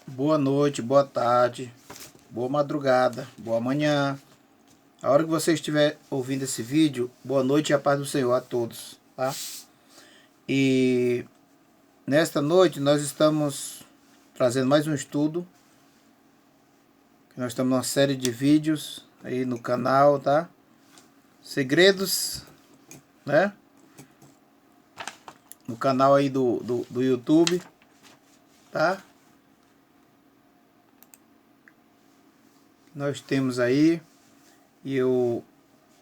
Boa noite, boa tarde, boa madrugada, boa manhã. A hora que você estiver ouvindo esse vídeo, boa noite e a paz do Senhor a todos, tá? E nesta noite nós estamos trazendo mais um estudo. Nós estamos numa série de vídeos aí no canal, tá? Segredos, né? No canal aí do YouTube, tá? Nós temos aí, e eu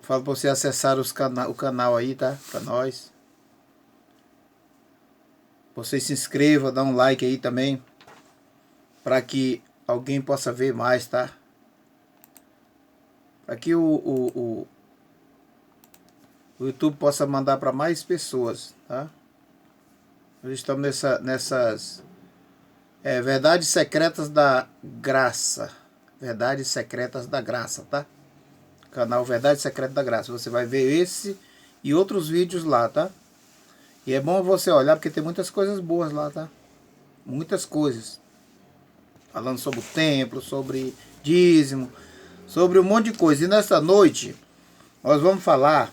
falo para você acessar o canal aí, tá? Para nós. Você se inscreva, dá um like aí também, para que alguém possa ver mais, tá? Para que o YouTube possa mandar para mais pessoas, tá? Nós estamos nessas verdades secretas da graça. Verdades secretas da graça, tá? Canal Verdade Secreta da Graça. Você vai ver esse e outros vídeos lá, tá? E é bom você olhar porque tem muitas coisas boas lá, tá? Muitas coisas. Falando sobre o templo, sobre dízimo, sobre um monte de coisa. E nessa noite nós vamos falar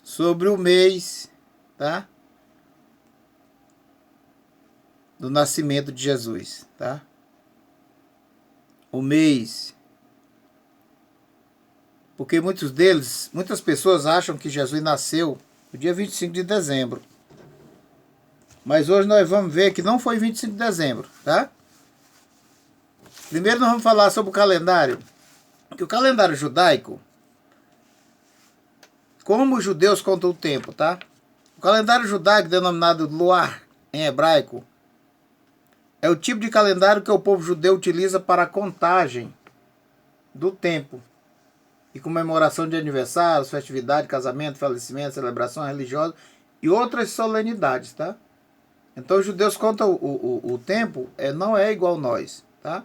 sobre o mês, tá? Do nascimento de Jesus, tá? O mês. Porque muitas pessoas acham que Jesus nasceu no dia 25 de dezembro. Mas hoje nós vamos ver que não foi 25 de dezembro, tá? Primeiro nós vamos falar sobre o calendário. Que o calendário judaico, como os judeus contam o tempo, tá? O calendário judaico, denominado Luar em hebraico, é o tipo de calendário que o povo judeu utiliza para a contagem do tempo e comemoração de aniversários, festividade, casamento, falecimento, celebrações religiosas e outras solenidades, tá? Então os judeus contam o tempo, não é igual nós, tá?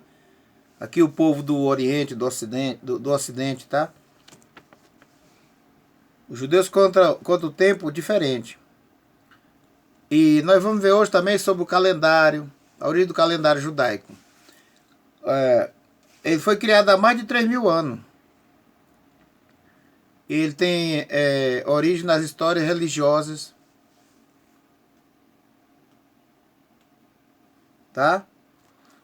Aqui o povo do Oriente, do Ocidente, tá? Os judeus contam o tempo diferente. E nós vamos ver hoje também sobre o calendário, a origem do calendário judaico. Ele foi criado há mais de 3.000 anos. Ele tem origem nas histórias religiosas, tá?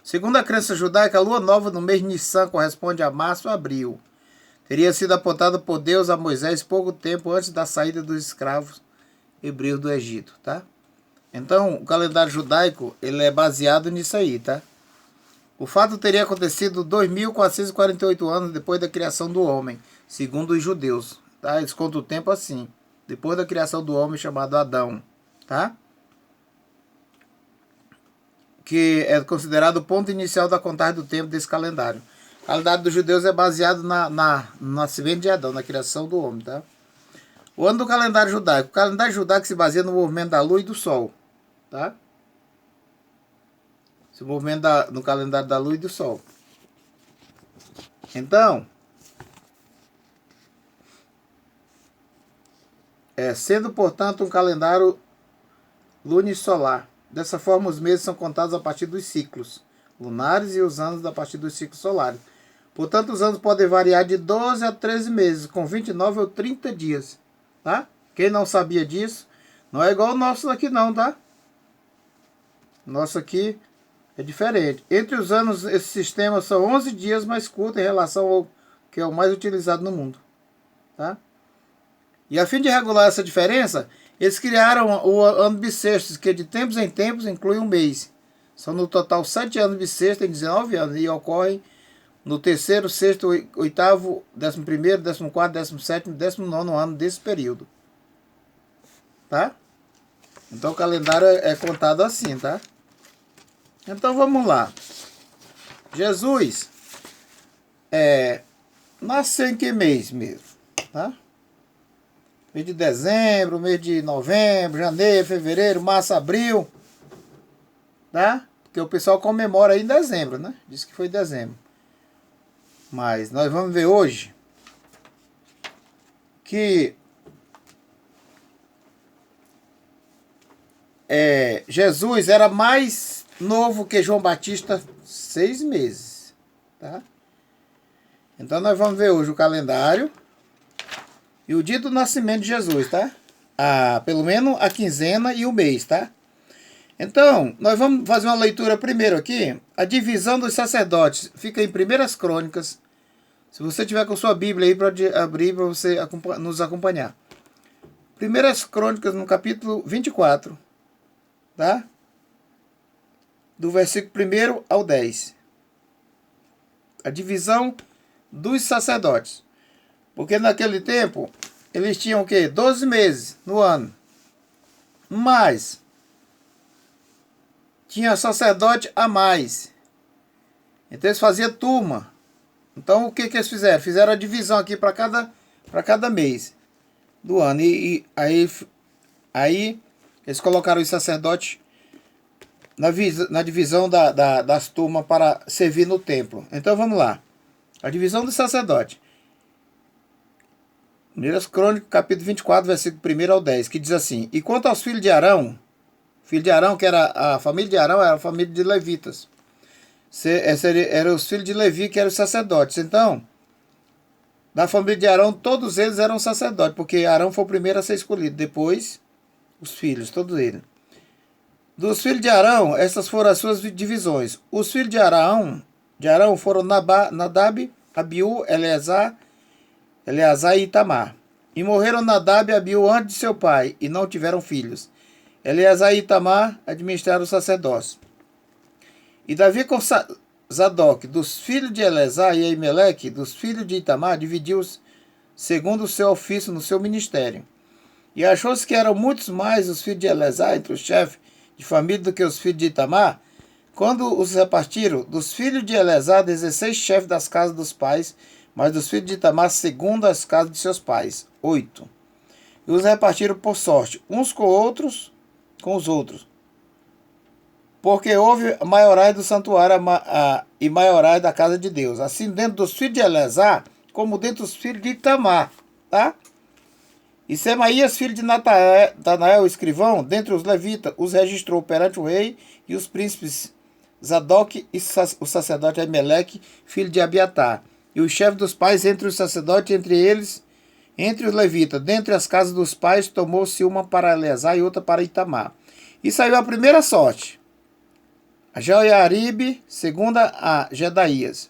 Segundo a crença judaica, a lua nova no mês Nissan corresponde a março ou abril. Teria sido apontada por Deus a Moisés pouco tempo antes da saída dos escravos hebreus do Egito, tá? Então, o calendário judaico, ele é baseado nisso aí, tá? O fato teria acontecido 2.448 anos depois da criação do homem, segundo os judeus, tá? Eles contam o tempo assim, depois da criação do homem chamado Adão, tá? Que é considerado o ponto inicial da contagem do tempo desse calendário. O calendário dos judeus é baseado no nascimento de Adão, na criação do homem, tá? O ano do calendário judaico. O calendário judaico se baseia no movimento da lua e do sol, tá? Esse movimento no calendário da lua e do sol. Então, sendo, portanto, um calendário lunisolar. Dessa forma, os meses são contados a partir dos ciclos lunares e os anos a partir dos ciclos solares. Portanto, os anos podem variar de 12 a 13 meses, com 29 ou 30 dias, tá? Quem não sabia disso, não é igual o nosso aqui não, tá? Nosso aqui é diferente. Entre os anos, esse sistema são 11 dias mais curto em relação ao que é o mais utilizado no mundo, tá? E a fim de regular essa diferença, eles criaram o ano bissexto, que de tempos em tempos inclui um mês. São no total 7 anos bissextos, tem 19 anos, e ocorrem no terceiro, sexto, oitavo, 11º, 14º, 17º, 19º ano desse período. Tá? Então o calendário é contado assim, tá? Então vamos lá. Jesus nasceu em que mês mesmo? Tá? Mês de dezembro, mês de novembro, janeiro, fevereiro, março, abril. Tá? Porque o pessoal comemora aí em dezembro, né? Diz que foi em dezembro. Mas nós vamos ver hoje que Jesus era mais novo que João Batista, 6 meses, tá? Então nós vamos ver hoje o calendário e o dia do nascimento de Jesus, tá? Pelo menos a quinzena e o mês, tá? Então, nós vamos fazer uma leitura primeiro aqui. A divisão dos sacerdotes fica em 1 Crônicas. Se você tiver com sua Bíblia aí, pode abrir para você nos acompanhar. 1 Crônicas no capítulo 24, tá? Do versículo 1 ao 10. A divisão dos sacerdotes. Porque naquele tempo, eles tinham o quê? 12 meses no ano. Mas tinha sacerdote a mais. Então eles faziam turma. Então o que eles fizeram? Fizeram a divisão aqui para cada mês do ano. E aí eles colocaram os sacerdotes na divisão das turmas para servir no templo. Então vamos lá. A divisão do sacerdote. 1 Crônicas, capítulo 24, versículo 1 ao 10, que diz assim: E quanto aos filhos de Arão, que era a família de Arão, era a família de levitas. Eram os filhos de Levi, que eram os sacerdotes. Então, da família de Arão, todos eles eram sacerdotes, porque Arão foi o primeiro a ser escolhido. Depois, os filhos, todos eles. Dos filhos de Arão, essas foram as suas divisões. Os filhos de Arão foram Nadab, Abiú, Eleazar e Itamar. E morreram Nadab e Abiú antes de seu pai, e não tiveram filhos. Eleazar e Itamar administraram o sacerdócio. E Davi com Zadok, dos filhos de Eleazar, e Aimeleque, dos filhos de Itamar, dividiu-os segundo o seu ofício no seu ministério. E achou-se que eram muitos mais os filhos de Eleazar entre os chefes de família do que os filhos de Itamar. Quando os repartiram, dos filhos de Eleazar, 16 chefes das casas dos pais, mas dos filhos de Itamar, segundo as casas de seus pais, 8. E os repartiram por sorte, uns com os outros. Porque houve maiorais do santuário e maiorais da casa de Deus. Assim dentro dos filhos de Eleazar, como dentro dos filhos de Itamar, tá? E Semaías, filho de Natanael, o escrivão, dentre os levitas, os registrou perante o rei e os príncipes Zadok e o sacerdote Aimeleque, filho de Abiatar. E os chefes dos pais entre os sacerdotes, entre os levitas, dentre as casas dos pais, tomou-se uma para Eleazar e outra para Itamar. E saiu a primeira sorte, a Joiaribe, segunda a Jedaías,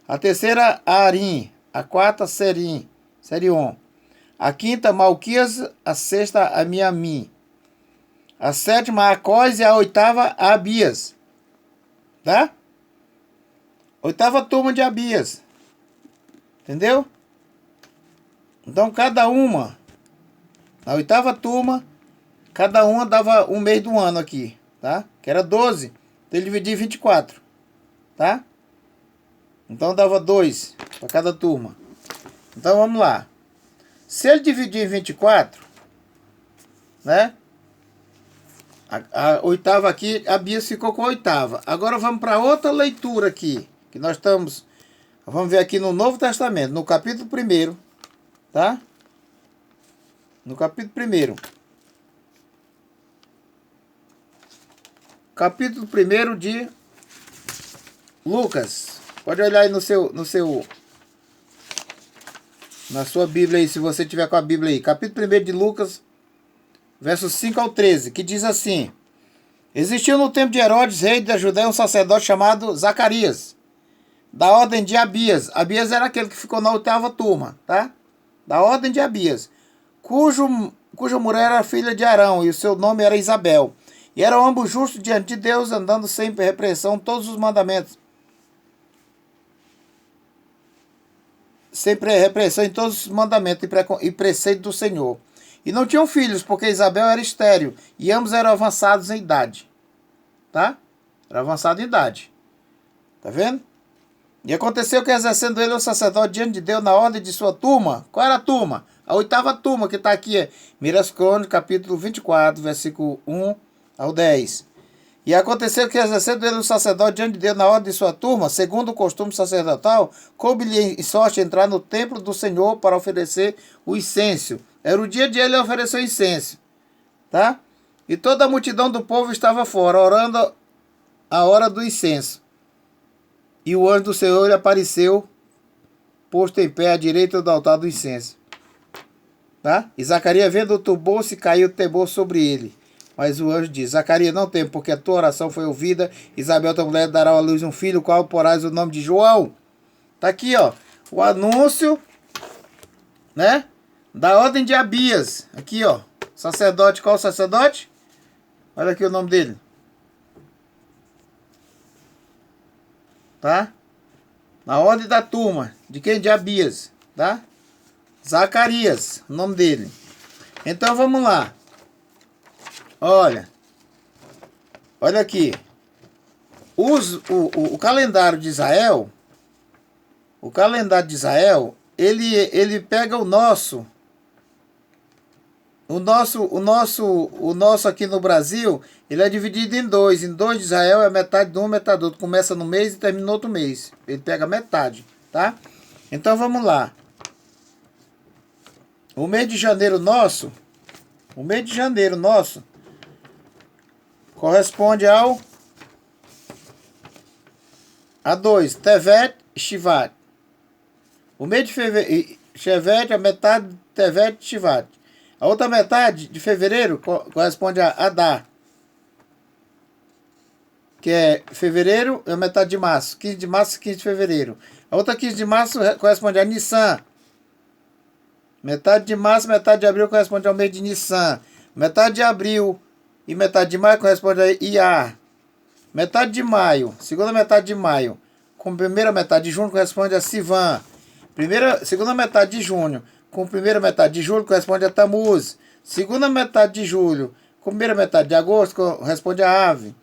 a terceira a Arim, a quarta Serion, a quinta Malquias, a sexta a Miamim, a sétima a Cós e a oitava a Abias, tá? Oitava turma de Abias. Entendeu? Então, cada uma, na oitava turma, cada uma dava um mês do ano aqui, tá? Que era 12, então ele dividia em 24, tá? Então, dava 2 para cada turma. Então, vamos lá. Se ele dividir em 24, né? A oitava aqui, a Bias ficou com a oitava. Agora, vamos para outra leitura aqui, que nós estamos... Vamos ver aqui no Novo Testamento, no capítulo 1, tá? No capítulo 1. Capítulo 1 de Lucas. Pode olhar aí na sua Bíblia aí, se você tiver com a Bíblia aí. Capítulo 1 de Lucas, versos 5 ao 13, que diz assim: Existiu no tempo de Herodes, rei da Judéia, um sacerdote chamado Zacarias, da ordem de Abias. Abias era aquele que ficou na oitava turma, tá? Da ordem de Abias, cuja mulher era filha de Arão, e o seu nome era Isabel. E eram ambos justos diante de Deus, andando sem repreensão todos os mandamentos. Sem repreensão em todos os mandamentos e preceitos do Senhor. E não tinham filhos, porque Isabel era estéril, e ambos eram avançados em idade. Tá? Era avançado em idade. Tá vendo? E aconteceu que, exercendo ele o sacerdote diante de Deus na ordem de sua turma. Qual era a turma? A oitava turma, que está aqui. 1 Crônicas, capítulo 24, versículo 1 ao 10. E aconteceu que, exercendo ele o sacerdote diante de Deus na ordem de sua turma, segundo o costume sacerdotal, coube-lhe em sorte entrar no templo do Senhor para oferecer o incenso. Era o dia de ele oferecer o incenso. Tá? E toda a multidão do povo estava fora, orando a hora do incenso. E o anjo do Senhor lhe apareceu, posto em pé à direita do altar do incenso. Tá? E Zacarias, vendo, turbou-se e caiu o temor sobre ele. Mas o anjo diz: Zacarias, não teme, porque a tua oração foi ouvida. Isabel, tua mulher, dará à luz um filho, o qual porás o nome de João. Tá aqui, ó, o anúncio, né, da ordem de Abias. Aqui, ó, sacerdote. Qual sacerdote? Olha aqui o nome dele. Tá? Na ordem da turma. De quem? De Abias. Tá? Zacarias, o nome dele. Então vamos lá. Olha. Olha aqui. O calendário de Israel. O calendário de Israel, ele pega o nosso aqui no Brasil, ele é dividido em dois. Em dois de Israel é metade de um, metade do outro. Começa no mês e termina no outro mês. Ele pega metade, tá? Então vamos lá. O mês de janeiro nosso corresponde a 2, Tevet e Shivat. O mês de fevereiro, Shevet, a metade de Tevet e Shivat. A outra metade de fevereiro corresponde a Adar, que é fevereiro, e a metade de março. 15 de março e 15 de fevereiro. A outra 15 de março corresponde a Nissan. Metade de março, metade de abril corresponde ao mês de Nissan. Metade de abril e metade de maio corresponde a Iyar. Metade de maio, segunda metade de maio, com primeira metade de junho corresponde a Sivan. Segunda metade de junho, com primeira metade de julho corresponde a Tamuz. Segunda metade de julho, com primeira metade de agosto corresponde a Ave.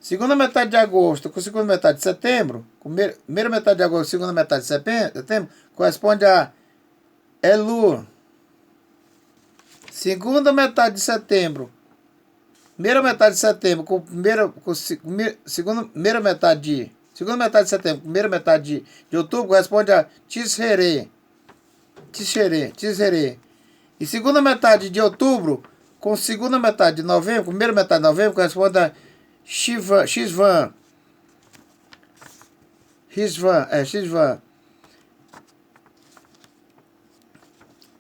Segunda metade de agosto, com segunda metade de setembro, com primeira metade de agosto, segunda metade de setembro, corresponde a Elul. Segunda metade de setembro, primeira metade de setembro, segunda metade de setembro, primeira metade de outubro, corresponde a Tisherê. E segunda metade de outubro, com segunda metade de novembro, primeira metade de novembro, corresponde a Shishvan.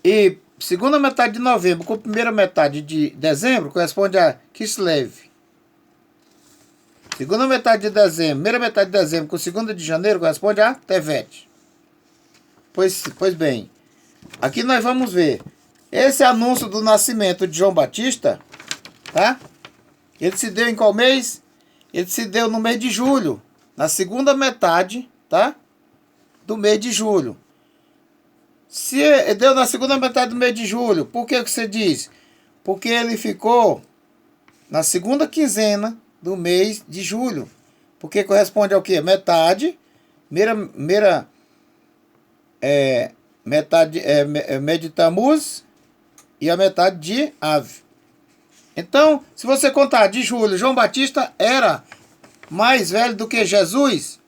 E segunda metade de novembro com primeira metade de dezembro corresponde a Kislev. Segunda metade de dezembro, primeira metade de dezembro com segunda de janeiro corresponde a Tevet. Pois bem, aqui nós vamos ver esse anúncio do nascimento de João Batista, tá? Ele se deu em qual mês? Ele se deu no mês de julho, na segunda metade, tá? Do mês de julho. Se deu na segunda metade do mês de julho, por que você diz? Porque ele ficou na segunda quinzena do mês de julho. Porque corresponde ao quê? Metade, metade mês de Tamuz e a metade de Ave. Então, se você contar de julho, João Batista era mais velho do que Jesus,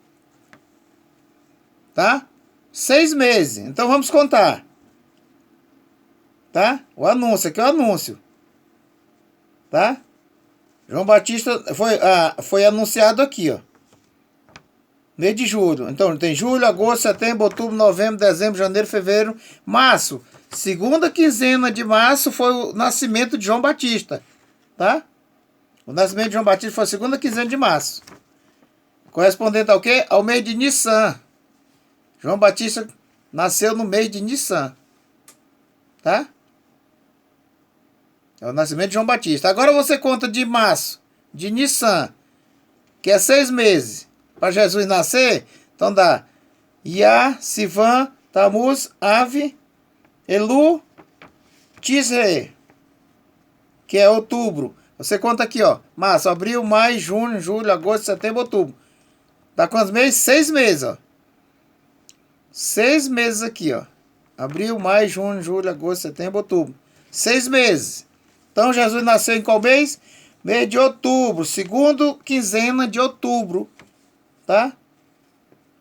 tá? 6 meses. Então vamos contar. Tá? O anúncio, aqui é o anúncio. Tá? João Batista foi anunciado aqui, ó. Mês de julho. Então tem julho, agosto, setembro, outubro, novembro, dezembro, janeiro, fevereiro, março. Segunda quinzena de março foi o nascimento de João Batista. Tá? O nascimento de João Batista foi a segunda quinzena de março. Correspondente ao quê? Ao mês de Nissan. João Batista nasceu no mês de Nissan. Tá? É o nascimento de João Batista. Agora você conta de março, de Nissan, que é 6 meses, para Jesus nascer. Então dá Iyar, Sivan, Tamuz, Ave, Elu, Tisre, que é outubro. Você conta aqui, ó. Março, abril, maio, junho, julho, agosto, setembro, outubro. Dá quantos meses? 6 meses, ó. 6 meses aqui, ó. Abril, maio, junho, julho, agosto, setembro, outubro. 6 meses. Então, Jesus nasceu em qual mês? Mês de outubro. Segundo quinzena de outubro. Tá?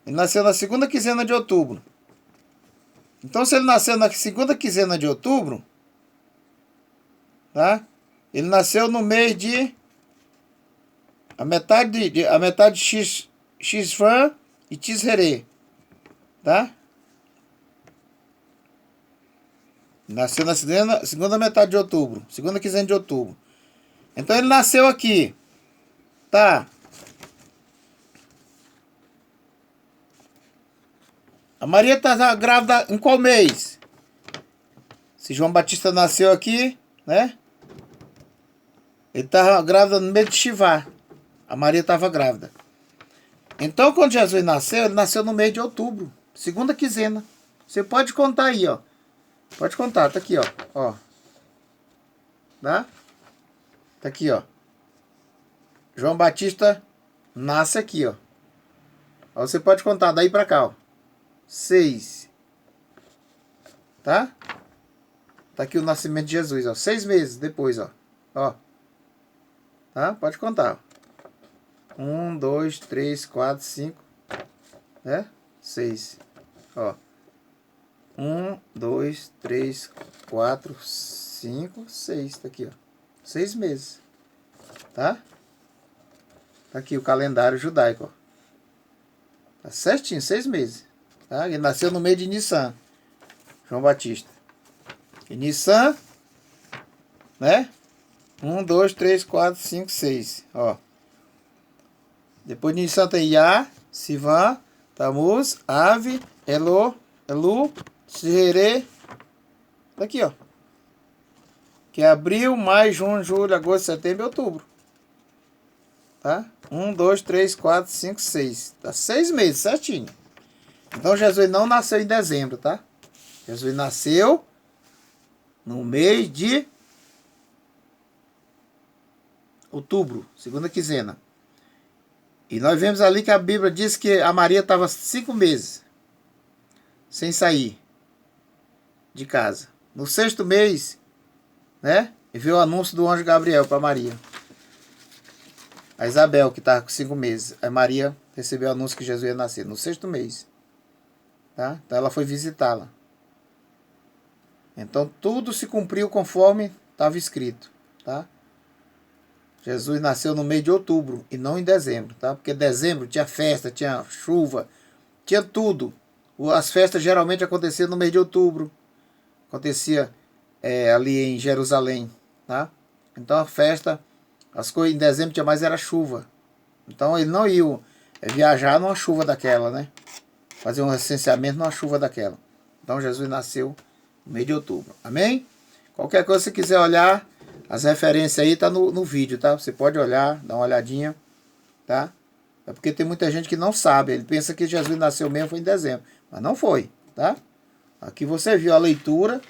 Ele nasceu na segunda quinzena de outubro. Então, se ele nasceu na segunda quinzena de outubro, tá? Ele nasceu no mês de A metade de Xvan e Tisherê, tá? Nasceu na segunda metade de outubro, segunda quinzena de outubro. Então ele nasceu aqui, tá? A Maria tá grávida em qual mês? Se João Batista nasceu aqui, né? Ele estava grávida no mês de Shivá. A Maria estava grávida. Então, quando Jesus nasceu, ele nasceu no mês de outubro. Segunda quinzena. Você pode contar aí, ó. Pode contar, tá aqui, ó. Ó. Tá? Tá aqui, ó. João Batista nasce aqui, ó. Ó, você pode contar daí pra cá, ó. 6. Tá? Tá aqui o nascimento de Jesus, ó. 6 meses depois, ó. Ó. Tá? Pode contar. 1, 2, 3, 4, 5. Né? 6. Ó. 1, 2, 3, 4, 5, 6. Tá aqui, ó. 6 meses. Tá? Tá aqui o calendário judaico, ó. Tá certinho, 6 meses. Tá? Ele nasceu no mês de Nissan. João Batista. E Nissan, né? 1, 2, 3, 4, 5, 6. Ó. Depois de Nissan tem Yah, Sivan, Tammuz, Ave, Elu, Tisherê. Tá aqui, ó. Que é abril, maio, junho, julho, agosto, setembro e outubro. Tá? 1, 2, 3, 4, 5, 6. Tá 6 meses, certinho. Então Jesus não nasceu em dezembro, tá? Jesus nasceu no mês de outubro, segunda quinzena. E nós vemos ali que a Bíblia diz que a Maria estava 5 meses sem sair de casa. No 6º mês, né? E veio o anúncio do anjo Gabriel para Maria. A Isabel, que estava com 5 meses. A Maria recebeu o anúncio que Jesus ia nascer no 6º mês. Tá? Então ela foi visitá-la. Então tudo se cumpriu conforme estava escrito. Tá? Jesus nasceu no mês de outubro e não em dezembro. Tá? Porque dezembro tinha festa, tinha chuva, tinha tudo. As festas geralmente aconteciam no mês de outubro. Acontecia ali em Jerusalém. Tá? Então a festa, as coisas em dezembro tinha mais era chuva. Então ele não ia viajar numa chuva daquela, né? Fazer um recenseamento numa chuva daquela. Então Jesus nasceu no mês de outubro. Amém? Qualquer coisa que você quiser olhar, as referências aí tá no vídeo, tá? Você pode olhar, dar uma olhadinha, tá? É porque tem muita gente que não sabe. Ele pensa que Jesus nasceu mesmo foi em dezembro. Mas não foi, tá? Aqui você viu a leitura.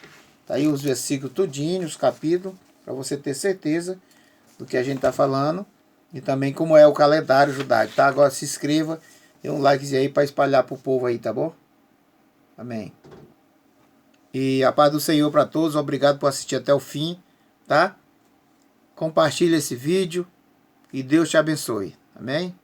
Tá aí os versículos tudinho, os capítulos, para você ter certeza do que a gente tá falando. E também como é o calendário judaico, tá? Agora se inscreva, dê um like aí para espalhar pro povo aí, tá bom? Amém. E a paz do Senhor para todos. Obrigado por assistir até o fim, tá? Compartilhe esse vídeo e Deus te abençoe. Amém?